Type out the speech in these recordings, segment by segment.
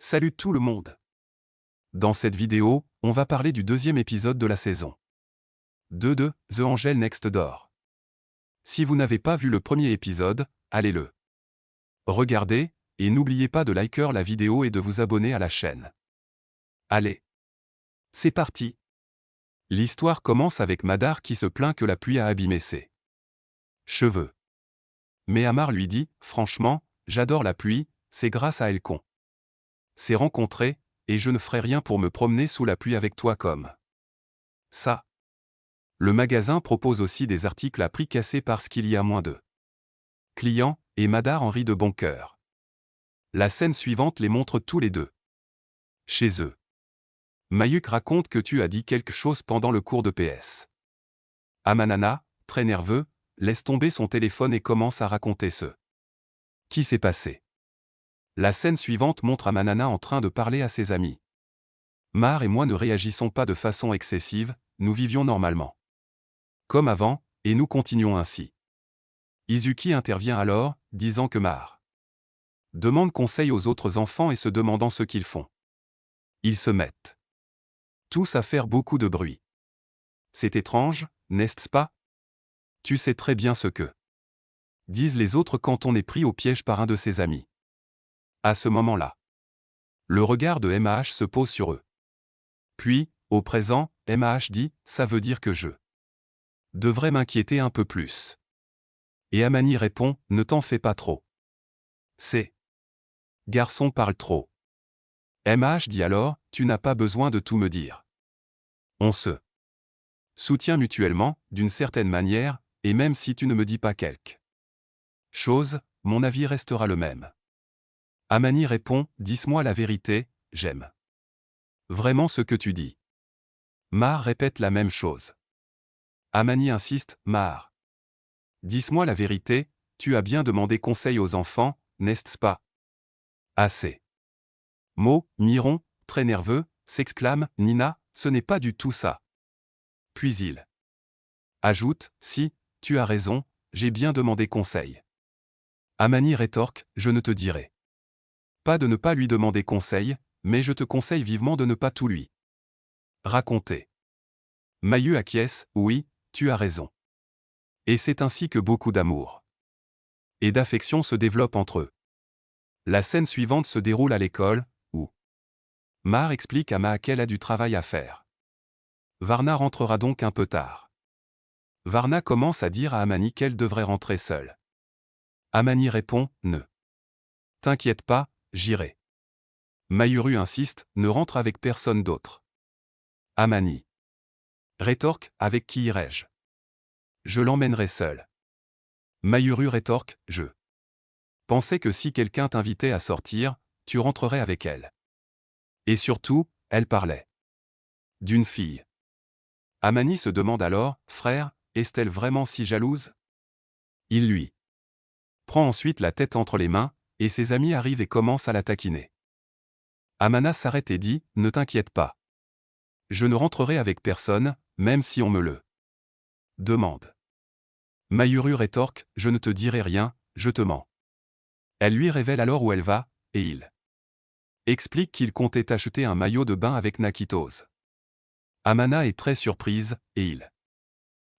Salut tout le monde! Dans cette vidéo, on va parler du deuxième épisode de la saison 2 de The Angel Next Door. Si vous n'avez pas vu le premier épisode, allez-le regarder, et n'oubliez pas de liker la vidéo et de vous abonner à la chaîne. Allez! C'est parti! L'histoire commence avec Madar qui se plaint que la pluie a abîmé ses cheveux. Mais Amar lui dit, franchement, j'adore la pluie, c'est grâce à elle qu'on s'est rencontrés, et je ne ferai rien pour me promener sous la pluie avec toi comme ça. Le magasin propose aussi des articles à prix cassé parce qu'il y a moins de clients, et Madar en rit de bon cœur. La scène suivante les montre tous les deux chez eux. Mayuk raconte que tu as dit quelque chose pendant le cours de PS. Amanana, très nerveux, laisse tomber son téléphone et commence à raconter ce qui s'est passé. La scène suivante montre Amanana en train de parler à ses amis. Mar et moi ne réagissons pas de façon excessive, nous vivions normalement comme avant, et nous continuons ainsi. Izuki intervient alors, disant que Mar demande conseil aux autres enfants et se demandant ce qu'ils font. Ils se mettent tous à faire beaucoup de bruit. C'est étrange, n'est-ce pas? Tu sais très bien ce que disent les autres quand on est pris au piège par un de ses amis. À ce moment-là, le regard de MAH se pose sur eux. Puis, au présent, MAH dit, ça veut dire que je devrais m'inquiéter un peu plus. Et Amani répond, ne t'en fais pas trop. Ces garçons parlent trop. MAH dit alors, tu n'as pas besoin de tout me dire. On se soutient mutuellement, d'une certaine manière, et même si tu ne me dis pas quelque chose, mon avis restera le même. Amani répond, dis-moi la vérité, j'aime vraiment ce que tu dis. Mar répète la même chose. Amani insiste, Mar. Dis-moi la vérité, tu as bien demandé conseil aux enfants, n'est-ce pas? Assez. Miron, très nerveux, s'exclame, Nina, ce n'est pas du tout ça. Puis il ajoute, si, tu as raison, j'ai bien demandé conseil. Amani rétorque, je ne te dirai pas de ne pas lui demander conseil, mais je te conseille vivement de ne pas tout lui raconter. Mayu acquiesce, oui, tu as raison. Et c'est ainsi que beaucoup d'amour et d'affection se développent entre eux. La scène suivante se déroule à l'école, où Mar explique à Ma qu'elle a du travail à faire. Varna rentrera donc un peu tard. Varna commence à dire à Amani qu'elle devrait rentrer seule. Amani répond, ne t'inquiète pas, j'irai. Mayuru insiste, ne rentre avec personne d'autre. Amani rétorque, avec qui irai-je? Je l'emmènerai seul. Mayuru rétorque, je pensais que si quelqu'un t'invitait à sortir, tu rentrerais avec elle. Et surtout, elle parlait d'une fille. Amani se demande alors, frère, est-elle vraiment si jalouse? Il lui prend ensuite la tête entre les mains, et ses amis arrivent et commencent à la taquiner. Amana s'arrête et dit, ne t'inquiète pas. Je ne rentrerai avec personne, même si on me le demande. Mayuru rétorque, je ne te dirai rien, je te mens. Elle lui révèle alors où elle va, et il explique qu'il comptait acheter un maillot de bain avec Nakitos. Amana est très surprise, et il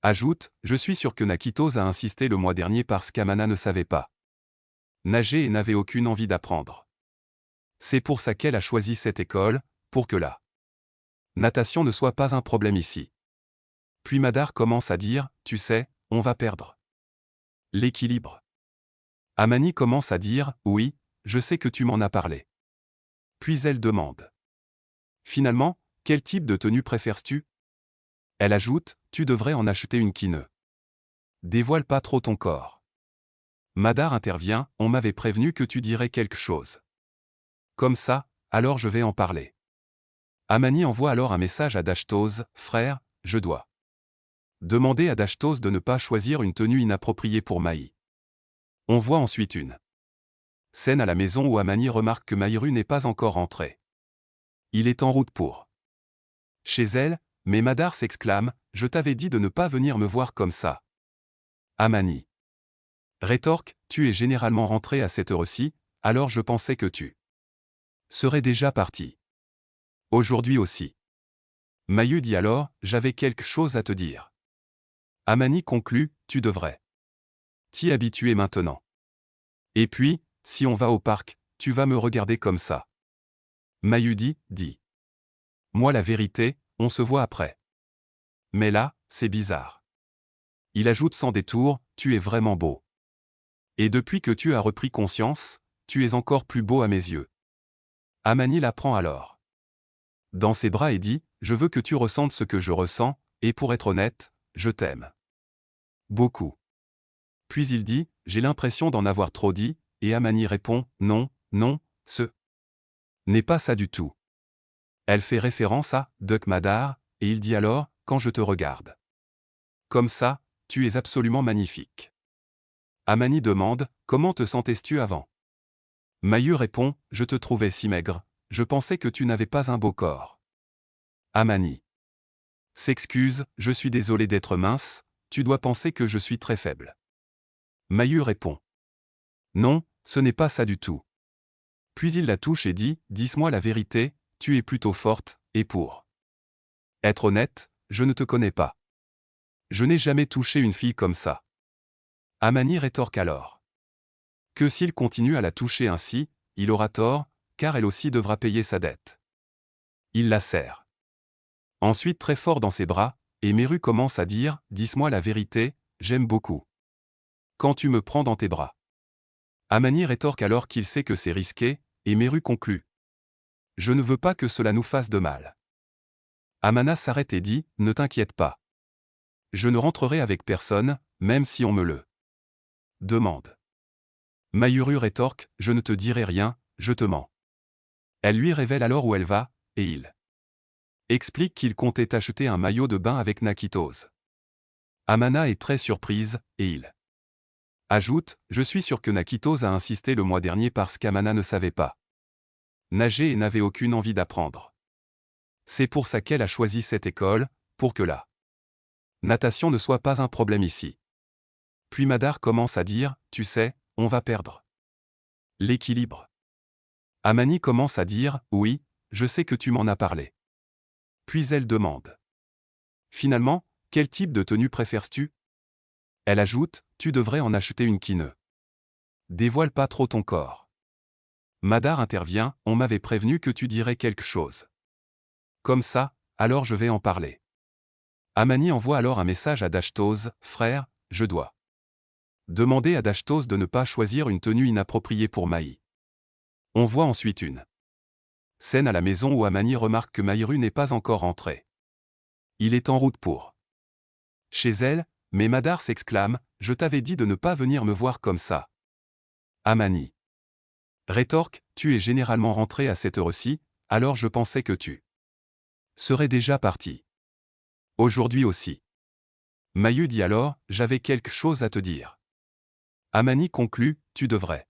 ajoute, je suis sûr que Nakitos a insisté le mois dernier parce qu'Amana ne savait pas nager et n'avait aucune envie d'apprendre. C'est pour ça qu'elle a choisi cette école, pour que la natation ne soit pas un problème ici. Puis Madar commence à dire, tu sais, on va perdre l'équilibre. Amani commence à dire, oui, je sais que tu m'en as parlé. Puis elle demande. Finalement, quel type de tenue préfères-tu? Elle ajoute, tu devrais en acheter une qui ne dévoile pas trop ton corps. Madar intervient, on m'avait prévenu que tu dirais quelque chose. Comme ça, alors je vais en parler. Amani envoie alors un message à Dashtos, frère, je dois demander à Dashtos de ne pas choisir une tenue inappropriée pour Maï. On voit ensuite une scène à la maison où Amani remarque que Maïru n'est pas encore rentré. Il est en route pour chez elle, mais Madar s'exclame, je t'avais dit de ne pas venir me voir comme ça. Amani rétorque, tu es généralement rentré à cette heure-ci, alors je pensais que tu Serait déjà parti. Aujourd'hui aussi. Mayu dit alors, j'avais quelque chose à te dire. Amani conclut, tu devrais t'y habituer maintenant. Et puis, si on va au parc, tu vas me regarder comme ça. Mayu dit. Moi la vérité, on se voit après. Mais là, c'est bizarre. Il ajoute sans détour, tu es vraiment beau. Et depuis que tu as repris conscience, tu es encore plus beau à mes yeux. Amani la prend alors dans ses bras et dit, je veux que tu ressentes ce que je ressens, et pour être honnête, je t'aime. Beaucoup. Puis il dit, j'ai l'impression d'en avoir trop dit, et Amani répond, non, non, ce n'est pas ça du tout. Elle fait référence à Duck Madar, et il dit alors, quand je te regarde. Comme ça, tu es absolument magnifique. Amani demande, comment te sentais-tu avant? Mayu répond, je te trouvais si maigre, je pensais que tu n'avais pas un beau corps. Amani s'excuse, je suis désolé d'être mince, tu dois penser que je suis très faible. Mayu répond. Non, ce n'est pas ça du tout. Puis il la touche et dit, dis-moi la vérité, tu es plutôt forte, et pour être honnête, je ne te connais pas. Je n'ai jamais touché une fille comme ça. Amani rétorque alors. Que s'il continue à la toucher ainsi, il aura tort, car elle aussi devra payer sa dette. Il la serre ensuite très fort dans ses bras, et Meru commence à dire, dis-moi la vérité, j'aime beaucoup quand tu me prends dans tes bras. Amani rétorque alors qu'il sait que c'est risqué, et Meru conclut. Je ne veux pas que cela nous fasse de mal. Amana s'arrête et dit, ne t'inquiète pas. Je ne rentrerai avec personne, même si on me le demande. Mayuru rétorque, je ne te dirai rien, je te mens. Elle lui révèle alors où elle va, et il explique qu'il comptait acheter un maillot de bain avec Nakitos. Amana est très surprise, et il ajoute, je suis sûr que Nakitos a insisté le mois dernier parce qu'Amana ne savait pas nager et n'avait aucune envie d'apprendre. C'est pour ça qu'elle a choisi cette école, pour que la natation ne soit pas un problème ici. Puis Madar commence à dire, tu sais, on va perdre l'équilibre. Amani commence à dire, oui, je sais que tu m'en as parlé. Puis elle demande. Finalement, quel type de tenue préfères-tu? Elle ajoute, tu devrais en acheter une qui ne dévoile pas trop ton corps. Madar intervient, on m'avait prévenu que tu dirais quelque chose. Comme ça, alors je vais en parler. Amani envoie alors un message à Dashtos, frère, je dois demander à Dashtos de ne pas choisir une tenue inappropriée pour Maï. On voit ensuite une scène à la maison où Amani remarque que Maïru n'est pas encore rentré. Il est en route pour chez elle, mais Madar s'exclame, je t'avais dit de ne pas venir me voir comme ça. Amani rétorque, tu es généralement rentré à cette heure-ci, alors je pensais que tu serais déjà parti. Aujourd'hui aussi. Mayu dit alors, j'avais quelque chose à te dire. Amani conclut, tu devrais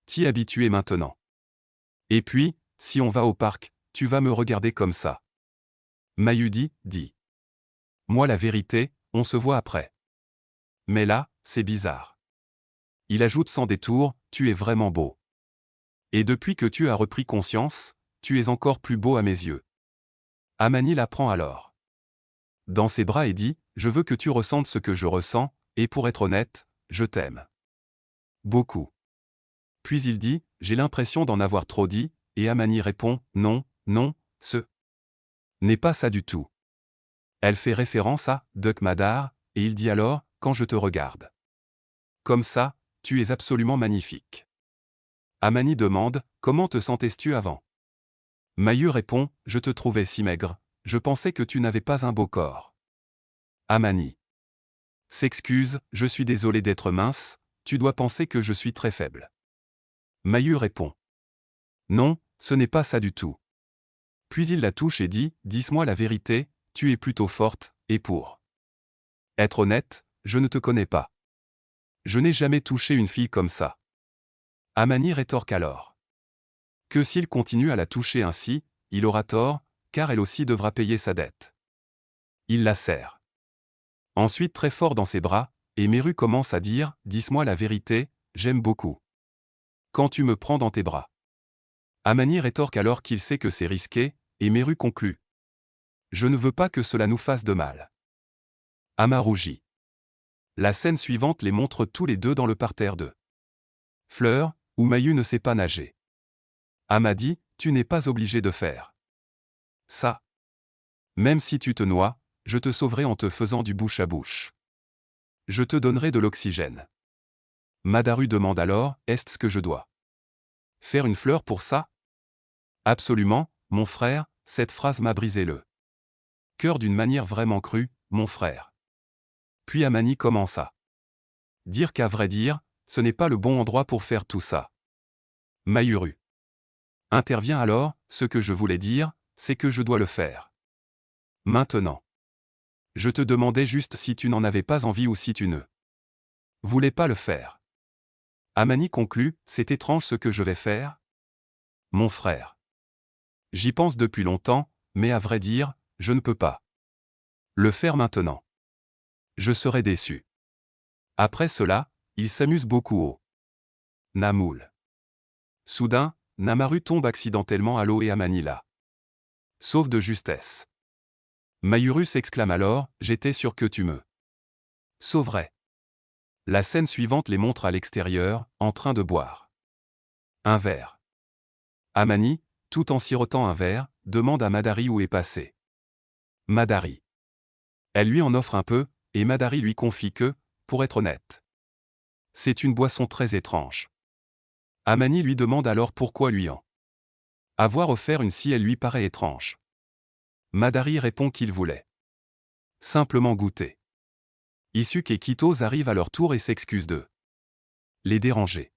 t'y habituer maintenant. Et puis, si on va au parc, tu vas me regarder comme ça. Mayu dit. Moi la vérité, on se voit après. Mais là, c'est bizarre. Il ajoute sans détour, tu es vraiment beau. Et depuis que tu as repris conscience, tu es encore plus beau à mes yeux. Amani la prend alors dans ses bras et dit, je veux que tu ressentes ce que je ressens, et pour être honnête, je t'aime beaucoup. Puis il dit, j'ai l'impression d'en avoir trop dit, et Amani répond, non, non, ce n'est pas ça du tout. Elle fait référence à Duck Madar, et il dit alors, quand je te regarde. Comme ça, tu es absolument magnifique. Amani demande, comment te sentais-tu avant? Mayu répond, je te trouvais si maigre, je pensais que tu n'avais pas un beau corps. Amani s'excuse, je suis désolé d'être mince, tu dois penser que je suis très faible. Mayu répond. Non, ce n'est pas ça du tout. Puis il la touche et dit, dis-moi la vérité, tu es plutôt forte, et pour être honnête, je ne te connais pas. Je n'ai jamais touché une fille comme ça. Amani rétorque alors. Que s'il continue à la toucher ainsi, il aura tort, car elle aussi devra payer sa dette. Il la serre ensuite très fort dans ses bras, et Meru commence à dire, dis-moi la vérité, j'aime beaucoup quand tu me prends dans tes bras. Amani rétorque alors qu'il sait que c'est risqué, et Meru conclut. Je ne veux pas que cela nous fasse de mal. Ama rougit. La scène suivante les montre tous les deux dans le parterre de fleurs, où Mayu ne sait pas nager. Ama dit, tu n'es pas obligé de faire ça. Même si tu te noies, je te sauverai en te faisant du bouche à bouche. Je te donnerai de l'oxygène. Madaru demande alors, est-ce que je dois faire une fleur pour ça? Absolument, mon frère, cette phrase m'a brisé le cœur d'une manière vraiment crue, mon frère. Puis Amani commença. Dire qu'à vrai dire, ce n'est pas le bon endroit pour faire tout ça. Mayuru intervient alors, ce que je voulais dire, c'est que je dois le faire. Maintenant. Je te demandais juste si tu n'en avais pas envie ou si tu ne voulais pas le faire. Amani conclut, c'est étrange ce que je vais faire. Mon frère. J'y pense depuis longtemps, mais à vrai dire, je ne peux pas le faire maintenant. Je serais déçu. Après cela, il s'amuse beaucoup au Namoul. Soudain, Namaru tombe accidentellement à l'eau et Amani la sauve de justesse. Mayuru s'exclame alors, j'étais sûr que tu me sauverais. La scène suivante les montre à l'extérieur, en train de boire un verre. Amani, tout en sirotant un verre, demande à Madari où est passé Madari. Elle lui en offre un peu, et Madari lui confie que, pour être honnête, c'est une boisson très étrange. Amani lui demande alors pourquoi lui en avoir offert une si elle lui paraît étrange. Madari répond qu'il voulait simplement goûter. Isuke et Kitose arrivent à leur tour et s'excusent de les déranger.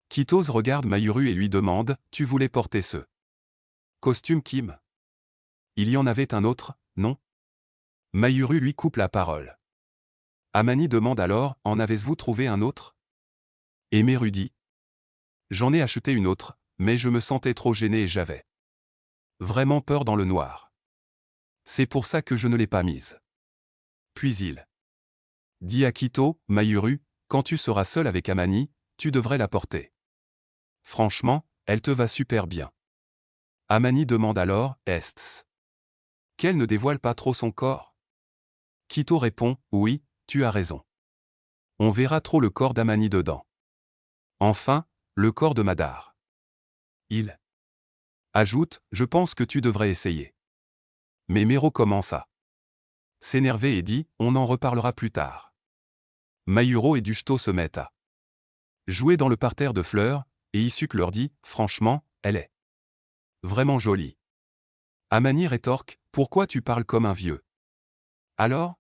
Kitose regarde Mayuru et lui demande, tu voulais porter ce costume Kim? Il y en avait un autre, non? Mayuru lui coupe la parole. Amani demande alors, en avez-vous trouvé un autre? Et Meru dit, j'en ai acheté une autre, mais je me sentais trop gêné et j'avais vraiment peur dans le noir. C'est pour ça que je ne l'ai pas mise. Puis il dit à Kito, Mayuru, quand tu seras seul avec Amani, tu devrais la porter. Franchement, elle te va super bien. Amani demande alors, est-ce qu'elle ne dévoile pas trop son corps? Kito répond, oui, tu as raison. On verra trop le corps d'Amani dedans. Enfin, le corps de Madar. Il ajoute, je pense que tu devrais essayer. Mais Mero commence à s'énerver et dit, on en reparlera plus tard. Mayuro et Dushto se mettent à jouer dans le parterre de fleurs, et Isuke leur dit, franchement, elle est vraiment jolie. Amani rétorque, pourquoi tu parles comme un vieux? Alors?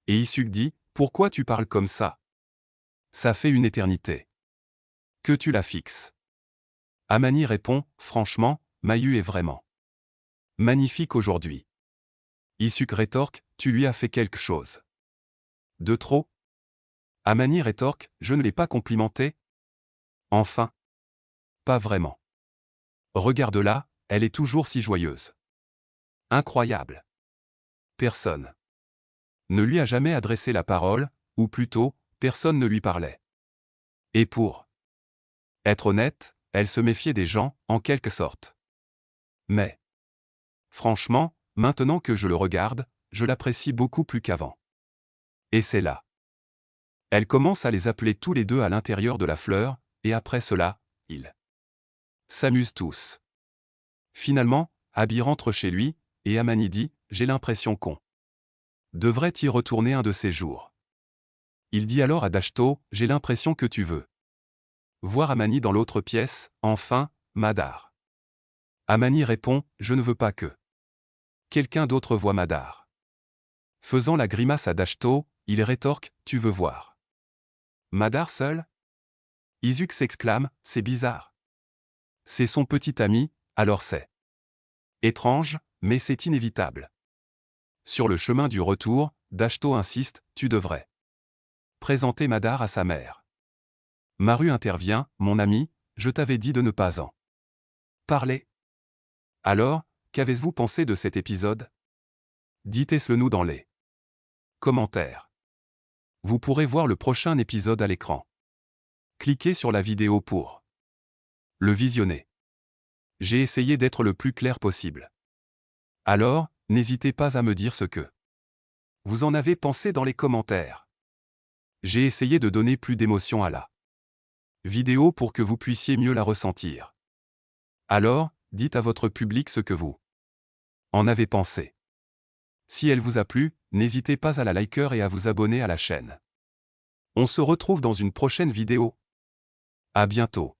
Et Isuke dit, pourquoi tu parles comme ça? Ça fait une éternité que tu la fixes. Amani répond, franchement, Mayu est vraiment magnifique aujourd'hui. Isuke rétorque, tu lui as fait quelque chose de trop? Amani rétorque, je ne l'ai pas complimenté? Enfin. Pas vraiment. Regarde-la, elle est toujours si joyeuse. Incroyable. Personne ne lui a jamais adressé la parole, ou plutôt, personne ne lui parlait. Et pour être honnête, elle se méfiait des gens, en quelque sorte. Mais, franchement, maintenant que je le regarde, je l'apprécie beaucoup plus qu'avant. Et c'est là. Elle commence à les appeler tous les deux à l'intérieur de la fleur, et après cela, ils s'amusent tous. Finalement, Abi rentre chez lui, et Amani dit, j'ai l'impression qu'on devrait y retourner un de ces jours. Il dit alors à Dashto, j'ai l'impression que tu veux voir Amani dans l'autre pièce, enfin, Madar. Amani répond, je ne veux pas que quelqu'un d'autre voie Madar. Faisant la grimace à Dashto, il rétorque, tu veux voir Madar seul? Izuku s'exclame, c'est bizarre. C'est son petit ami, alors c'est étrange, mais c'est inévitable. Sur le chemin du retour, Dashto insiste, tu devrais présenter Madar à sa mère. Maru intervient, mon ami, je t'avais dit de ne pas en parler. Alors, qu'avez-vous pensé de cet épisode? Dites-le nous dans les commentaires. Vous pourrez voir le prochain épisode à l'écran. Cliquez sur la vidéo pour le visionner. J'ai essayé d'être le plus clair possible. Alors, n'hésitez pas à me dire ce que vous en avez pensé dans les commentaires. J'ai essayé de donner plus d'émotion à la vidéo pour que vous puissiez mieux la ressentir. Alors, dites à votre public ce que vous en avez pensé. Si elle vous a plu, n'hésitez pas à la liker et à vous abonner à la chaîne. On se retrouve dans une prochaine vidéo. À bientôt.